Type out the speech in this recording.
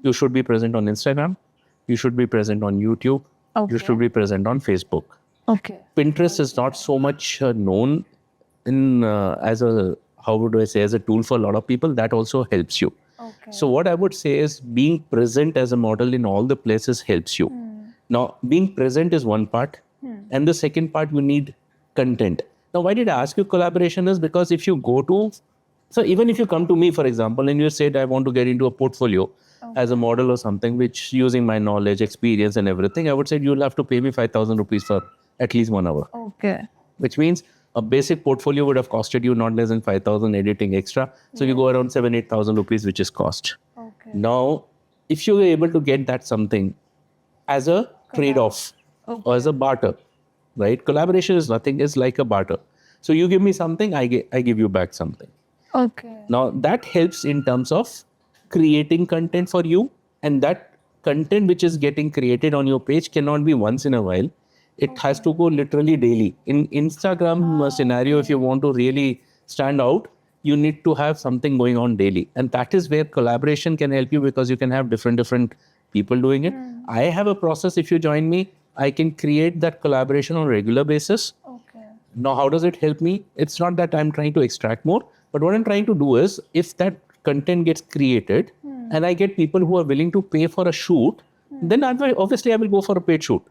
You should be present on Instagram. You should be present on YouTube. You should be present on Facebook. Okay. Pinterest is not so much known in as a, how would I say, as a tool for a lot of people. That also helps you. Okay. So what I would say is being present as a model in all the places helps you. Now, being present is one part, and the second part, you need content. Now, why did I ask you collaboration is because if you go to, so even if you come to me, for example, and you said, I want to get into a portfolio as a model or something, which using my knowledge, experience and everything, I would say you'll have to pay me 5,000 rupees for at least 1 hour, Okay. which means a basic portfolio would have costed you not less than 5,000 editing extra. So you go around 8,000 rupees, which is cost. Okay. Now, if you were able to get that something as a trade-off or as a barter, right? Collaboration is nothing, is like a barter. So you give me something, I give you back something. Okay. Now that helps in terms of creating content for you, and that content which is getting created on your page cannot be once in a while. It has to go literally daily. In Instagram scenario, if you want to really stand out, you need to have something going on daily, and that is where collaboration can help you because you can have different people doing it. I have a process. If you join me, I can create that collaboration on a regular basis. Okay. Now, how does it help me? It's not that I'm trying to extract more, but what I'm trying to do is if that content gets created and I get people who are willing to pay for a shoot, then obviously I will go for a paid shoot.